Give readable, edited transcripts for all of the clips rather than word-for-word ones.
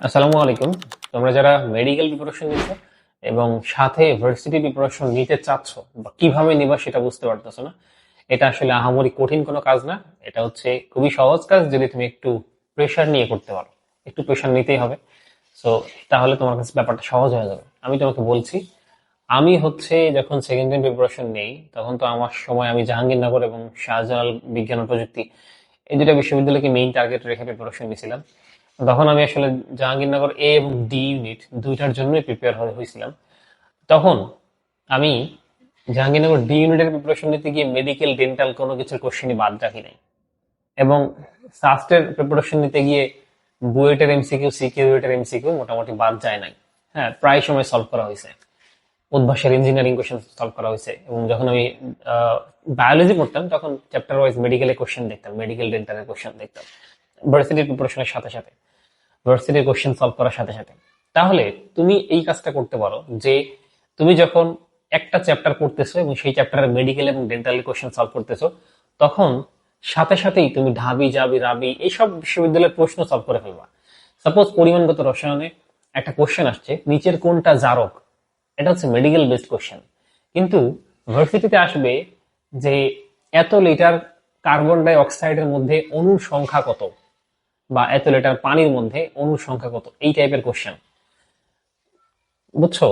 আসসালামু আলাইকুম। তোমরা যারা মেডিকেল প্রিপারেশন নিচ্ছ এবং সাথে ভার্সিটি প্রিপারেশন নিতে চাচ্ছ বা কিভাবে নিবা সেটা বুঝতে পারতেছো না, এটা আসলে আহামরি কঠিন কোনো কাজ না। এটা হচ্ছে খুবই সহজ কাজ যদি তুমি একটু প্রেশার নিয়ে করতে পারো। একটু প্রেশার নিতেই হবে। সো তাহলে তোমার কাছে ব্যাপারটা সহজ হয়ে যাবে। আমি তোমাকে বলছি, আমি হচ্ছে যখন সেকেন্ড ইয়ার প্রিপারেশন নেই তখন তো আমার সময় আমি জাহাঙ্গীরনগর এবং শাহজালাল বিজ্ঞান ও প্রযুক্তি এই দুটো বিশ্ববিদ্যালয়কে মেইন টার্গেট রেখে প্রিপারেশন নিয়েছিলাম। তখন আমি আসলে জাহাঙ্গীরনগর এ এবং ডি ইউনিট দুইটার জন্যই প্রিপেয়ার হয়েছিলাম। তখন আমি জাহাঙ্গীরনগর ডি ইউনিটের প্রিপারেশন নিতে গিয়ে মেডিকেল ডেন্টাল কোনো কিছুর কোশ্চেনই বাদ রাখি নাই, এবং সাস্টের প্রিপারেশন নিতে গিয়ে বুয়েটের এমসিকিউ সিকিউরিটির এমসিকিউ মোটামুটি বাদ যায় নাই। হ্যাঁ, প্রায় সময় সলভ করা হয়েছে। উদ্ভাসের ইঞ্জিনিয়ারিং কোশ্চেন সলভ করা হয়েছে। এবং যখন আমি বায়োলজি পড়তাম তখন চ্যাপ্টার ওয়াইজ মেডিকেলের কোশ্চেন দেখতাম, মেডিকেল ডেন্টালের কোশ্চেন দেখতাম ভার্সিটির প্রিপারেশনের সাথে সাথে, ভার্সিটির কোশ্চেন সলভ করার সাথে সাথে। তাহলে তুমি এই কাজটা করতে পারো যে তুমি যখন একটা চ্যাপ্টার পড়তেছো এবং সেই চ্যাপ্টারের মেডিকেল এবং ডেন্টালের কোশ্চেন সলভ করতেছো, তখন সাথে সাথেই তুমি ঢাবি জাবি রাবি এইসব বিশ্ববিদ্যালয়ের প্রশ্ন সলভ করে ফেলবা। সাপোজ পরিমাণগত রসায়নে একটা কোশ্চেন আসছে, নিচের কোনটা জারক, এটা হচ্ছে মেডিকেল বেসড কোশ্চেন। কিন্তু ভার্সিটিতে আসবে যে এত লিটার কার্বন ডাই অক্সাইডের মধ্যে অণুর সংখ্যা কত, বা এত লিটার পানির মধ্যে অণুর সংখ্যা কত, এই টাইপের কোশ্চেন। বুঝছো?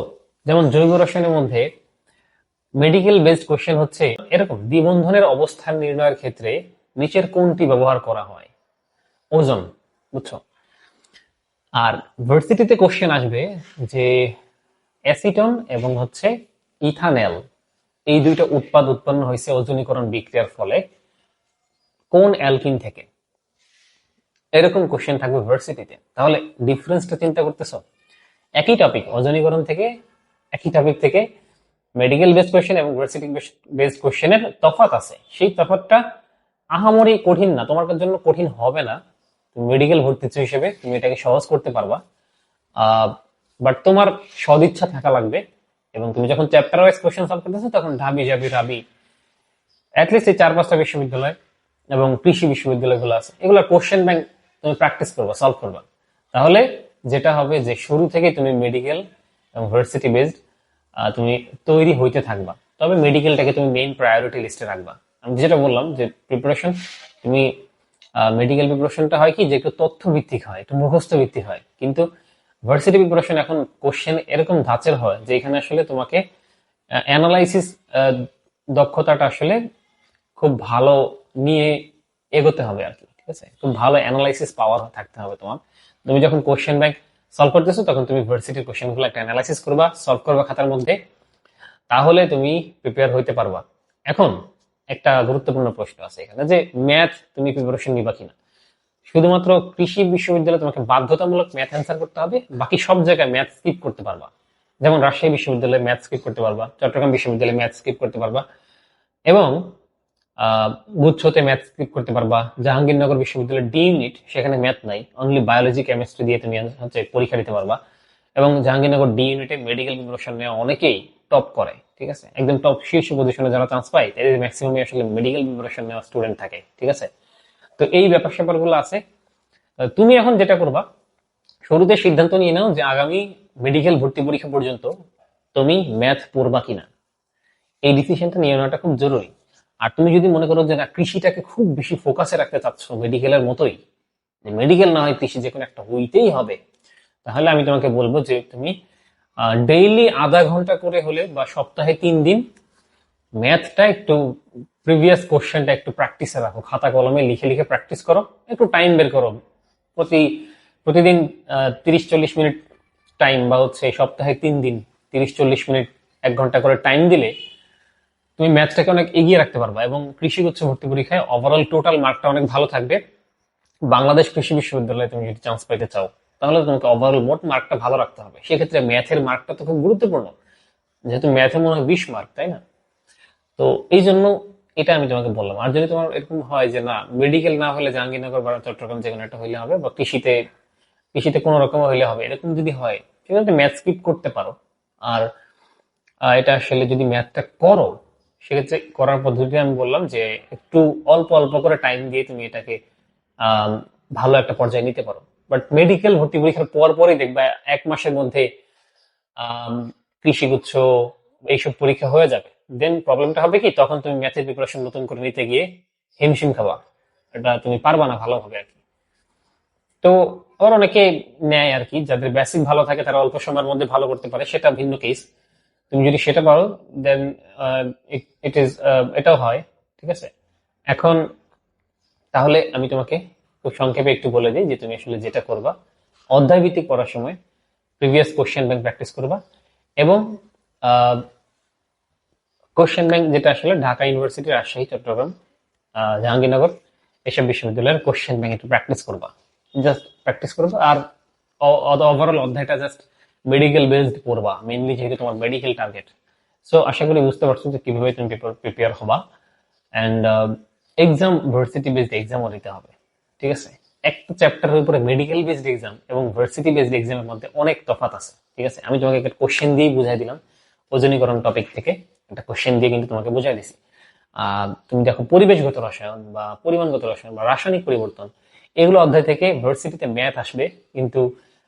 যেমন জৈব রসায়নের মধ্যে মেডিকেল বেসড কোশ্চেন হচ্ছে এরকম, দ্বিবন্ধনের অবস্থান নির্ণয়ের ক্ষেত্রে নিচের কোনটি ব্যবহার করা হয়? ওজন। বুঝছো? আর ভার্সিটিতে কোশ্চেন আসবে যে অ্যাসিটন এবং হচ্ছে ইথানেল, এই দুইটা উৎপন্ন হয়েছে ওজনীকরণ বিক্রিয়ার ফলে কোন অ্যালকিন থেকে। এরকম কোশ্চেন থাকবে ভার্সিটিতে। তাহলে ডিফারেন্সটা চিন্তা করতেছো? একই টপিক ওজনীকরণ থেকে, একই টপিক থেকে মেডিকেল বেসড কোশ্চেন এবং ভার্সিটি বেসড কোশ্চেনের তফাৎ আছে। সেই তফাৎটা আহামরি কঠিন না, তোমার জন্য কঠিন হবে না। তুমি মেডিকেল ভর্তি হিসেবে তুমি এটাকে সহজ করতে পারবা। বাট তোমার সদিচ্ছা থাকা লাগবে, এবং তুমি যখন চ্যাপ্টার ওয়াইজ কোশ্চেন সলভ করতেছো তখন ঢাবি জাবি রাবি অ্যাটলিস্ট এই 4-5টা বিশ্ববিদ্যালয় এবং কৃষি বিশ্ববিদ্যালয়গুলো আছে, এগুলোর কোশ্চেন ব্যাংক তুমি প্র্যাকটিস করবা, সলভ করবা। তাহলে যেটা হবে যে শুরু থেকে তুমি মেডিকেল এবং ভার্সিটি বেসড তুমি তৈরি হইতে থাকবা। তবে মেডিকেলটাকে তুমি মেইন প্রায়োরিটি লিস্টে রাখবা। আমি যেটা বললাম যে প্রিপারেশন, তুমি মেডিকেল প্রিপারেশনটা হয় কি যে একটু তথ্য ভিত্তিক হয়, একটু মুখস্থ ভিত্তিক হয়, কিন্তু ভার্সিটি প্রিপারেশন এখন কোশ্চেন এরকম ধাঁচের হয় যে এখানে আসলে তোমাকে অ্যানালাইসিস দক্ষতাটা আসলে খুব ভালো নিয়ে এগোতে হবে আর কি। ঠিক আছে, খুব ভালো অ্যানালাইসিস পাওয়ার থাকতে হবে তোমার। তুমি যখন কোশ্চেন ব্যাংক সলভ করতেছো তখন তুমি ভার্সিটির কোশ্চেন গুলো একটা অ্যানালাইসিস করবা, সলভ করবা খাতার মধ্যে, তাহলে তুমি প্রিপেয়ার হইতে পারবা। এখন একটা গুরুত্বপূর্ণ প্রশ্ন আছে এখানে, যে ম্যাথ তুমি প্রিপারেশন নিবা কিনা। শুধুমাত্র কৃষি বিশ্ববিদ্যালয়ে তোমাকে বাধ্যতামূলক ম্যাথ অ্যান্সার করতে হবে, বাকি সব জায়গায় ম্যাথ স্কিপ করতে পারবা। যেমন রাজশাহী বিশ্ববিদ্যালয়ে ম্যাথ স্কিপ করতে পারবা, চট্টগ্রাম বিশ্ববিদ্যালয়ে ম্যাথ স্কিপ করতে পারবা, এবং গুচ্ছতে ম্যাথ স্কিপ করতে পারবা। জাহাঙ্গীরনগর বিশ্ববিদ্যালয়ের ডি ইউনিট, সেখানে ম্যাথ নাই, অনলি বায়োলজি কেমিস্ট্রি দিয়ে তুমি হচ্ছে পরীক্ষা দিতে পারবা। এবং জাহাঙ্গীরনগর ডি ইউনিটে মেডিকেল প্রিপারেশন নেওয়া অনেকেই টপ করে। ঠিক আছে, একদম টপ শীর্ষ পজিশনে যারা চান্স পায় তাদের ম্যাক্সিমামই আসলে মেডিকেল প্রিপারেশন নেওয়া স্টুডেন্ট থাকে। ঠিক আছে, তো এই ব্যাপার স্যাপারগুলো আছে। তুমি এখন যেটা করবা, শুরুতে সিদ্ধান্ত নিয়ে নাও যে আগামী মেডিকেল ভর্তি পরীক্ষা পর্যন্ত তুমি ম্যাথ পড়বা কিনা। এই ডিসিশনটা নিয়ে নেওয়াটা খুব জরুরি। আর তুমি যদি মনে করো যে না, কৃষিটাকে খুব বেশি ফোকাসে রাখতে চাচ্ছ মেডিকেলের মতোই, যে মেডিকেল না হয় কৃষি যে কোনো একটা হইতেই হবে, তাহলে আমি তোমাকে বলবো যে তুমি ডেইলি আধা ঘন্টা করে হলে বা সপ্তাহে 3 দিন ম্যাথটা একটু, প্রিভিয়াস কোশ্চেনটা একটু প্র্যাকটিসে রাখো, খাতা কলমে লিখে লিখে প্র্যাকটিস করো, একটু টাইম বের করো। প্রতি প্রতিদিন 30-40 মিনিট টাইম, বা হচ্ছে সপ্তাহে 3 দিন 30-40 মিনিট, 1 ঘন্টা করে টাইম দিলে তুমি ম্যাথটাকে অনেক এগিয়ে রাখতে পারবা। এবং কৃষি গুচ্ছ ভর্তি পরীক্ষায় ওভারঅল টোটাল মার্কটা অনেক ভালো থাকবে। বাংলাদেশ কৃষি বিশ্ববিদ্যালয়ে তুমি যদি চান্স পাইতে চাও, তাহলে তোমাকে ওভারঅল মোট মার্কটা ভালো রাখতে হবে। সেক্ষেত্রে ম্যাথের মার্কটা তো খুব গুরুত্বপূর্ণ, যেহেতু ম্যাথে মনে হয় 20 মার্ক, তাই না? তো এই জন্য এটা আমি তোমাকে বললাম। আর যদি তোমার এরকম হয় যে না, মেডিকেল না হলে জাহাঙ্গীরনগর বা চট্টগ্রাম যে কোনো একটা হইলে হবে, বা কৃষিতে কৃষিতে কোনো রকম হইলে হবে, এরকম যদি হয় সেক্ষেত্রে ম্যাথ স্কিপ করতে পারো। আর এটা আসলে যদি ম্যাথটা করো, সেক্ষেত্রে করার পদ্ধতি আমি বললাম যে একটু অল্প অল্প করে টাইম দিয়ে তুমি এটাকে আম, ভালো একটা পর্যায়ে নিতে পারো। বাট মেডিকেল ভর্তি পরীক্ষার পর পরই দেখবা 1 মাসের মধ্যে কৃষিগুচ্ছ এইসব পরীক্ষা হয়ে যাবে। দেন প্রবলেমটা হবে কি, তখন তুমি ম্যাথের প্রিপারেশন নতুন করে নিতে গিয়ে হিমশিম খাবা, এটা তুমি পারবা না ভালোভাবে আর কি। তো আবার অনেকে নেয় আর কি, যাদের বেসিক ভালো থাকে তারা অল্প সময়ের মধ্যে ভালো করতে পারে, সেটা ভিন্ন কেস। তুমি যদি সেটা পারো দেন ইট ইজ, এটাও হয়, ঠিক আছে। এখন তাহলে আমি তোমাকে খুব সংক্ষেপে একটু বলে দিই যে তুমি আসলে যেটা করবা, অধ্যায় ভিত্তিক পড়ার সময় প্রিভিয়াস কোশ্চেন ব্যাংক প্র্যাকটিস করবা, এবং কোশ্চেন ব্যাংক যেটা আসলে ঢাকা ইউনিভার্সিটি, রাজশাহী, চট্টগ্রাম, জাহাঙ্গীরনগর এসব বিশ্ববিদ্যালয়ের কোশ্চেন ব্যাংক একটু প্র্যাকটিস করবা, জাস্ট প্র্যাকটিস করবা। আর ওভারঅল অধ্যায়টা জাস্ট মেডিকেল বেসড পড়বা, মেইনলি যেহেতু তোমার মেডিকেল টার্গেট। সো আশা করি বুঝতে পারছো যে কিভাবে তুমি প্রিপেয়ার হবা। অ্যান্ড এক্সাম ভার্সিটি বেসড এক্সামও দিতে হবে, ঠিক আছে। একটা চ্যাপ্টারের উপরে মেডিকেল বেসড এক্সাম এবং ভার্সিটি বেসড এক্সামের মধ্যে অনেক তফাৎ আছে, ঠিক আছে। আমি তোমাকে একটা কোশ্চেন দিয়ে বুঝাই দিলাম, ওজনীকরণ টপিক থেকে একটা কোশ্চেন দিয়ে কিন্তু তোমাকে বুঝাই দিছি। তুমি দেখো পরিবেশগত রসায়ন বা পরিমাণগত রসায়ন বা রাসায়নিক পরিবর্তন, এগুলো অধ্যায় থেকে ভার্সিটিতে ম্যাথ আসবে, কিন্তু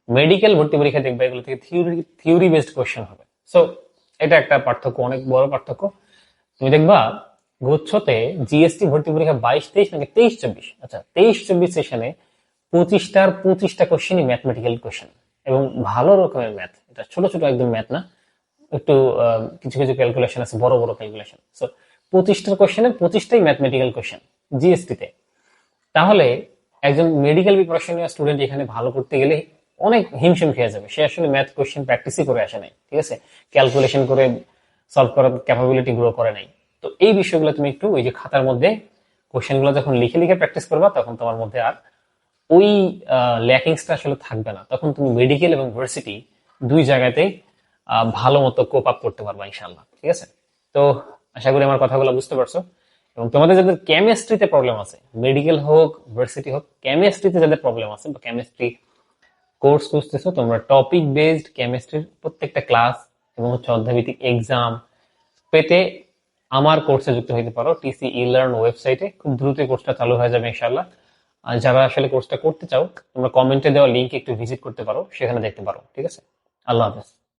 মেডিকেল ভর্তি পরীক্ষা দেখবে এগুলো থেকে থিওরি বেসড কোশ্চেন হবে। সো এটা একটা পার্থক্য, অনেক বড় পার্থক্য। তুমি দেখবা গুচ্ছতে জিএসটি ভর্তি পরীক্ষা 22-23 নাকি 23-24, আচ্ছা 23-24 সেশনে 25টা কোশ্চেনই ম্যাথমেটিক্যাল কোশ্চেন, এবং ভালো রকমের ম্যাথ। এটা ছোট ছোট একদম ম্যাথ না, একটু কিছু কিছু ক্যালকুলেশন আছে, বড় বড় ক্যালকুলেশন। সো 25টা কোশ্চেনের 25টাই ম্যাথমেটিক্যাল কোশ্চেন জিএসটিতে। তাহলে একজন মেডিকেল প্রিপারেশন স্টুডেন্ট এখানে ভালো করতে গেলে অনেক হিমশিম খেয়ে যাবে, সে আসলে ম্যাথ কোশ্চেন প্র্যাকটিসই করে আসে নাই, ঠিক আছে, ক্যালকুলেশন করে সলভ করার ক্যাপাবিলিটি গ্রো করে নাই। তো এই বিষয়গুলো তুমি একটু ওই যে খাতার মধ্যে কোশ্চেনগুলো যখন লিখে লিখে প্র্যাকটিস করবা, তখন তোমার মধ্যে আর ওই ল্যাকিংসটা আসলে থাকবে না। তখন তুমি মেডিকেল এবং ভার্সিটি দুই জায়গাতেই ভালো মতো কোপ আপ করতে পারবা ইনশাল্লাহ, ঠিক আছে। তো আশা করি আমার কথাগুলো বুঝতে পারছো। এবং তোমাদের যাদের কেমিস্ট্রিতে প্রবলেম আছে, মেডিকেল হোক ভার্সিটি হোক, কেমিস্ট্রিতে যাদের প্রবলেম আছে বা কেমিস্ট্রি কোর্স খুঁজতেছো, তোমরা টপিক বেসড কেমিস্ট্রির প্রত্যেকটা ক্লাস এবং হচ্ছে অধ্যায়ভিত্তিক এক্সাম পেতে আমার কোর্সে যুক্ত হতে পারো। টিসি ইলার্ন ওয়েবসাইটে খুব দ্রুত কোর্সটা চালু হয়ে যাবে ইনশাল্লাহ। আর যারা আসলে কোর্সটা করতে চাও, তোমরা কমেন্টে দেওয়া লিঙ্ক একটু ভিজিট করতে পারো, সেখানে দেখতে পারো, ঠিক আছে। আল্লাহ হাফেজ।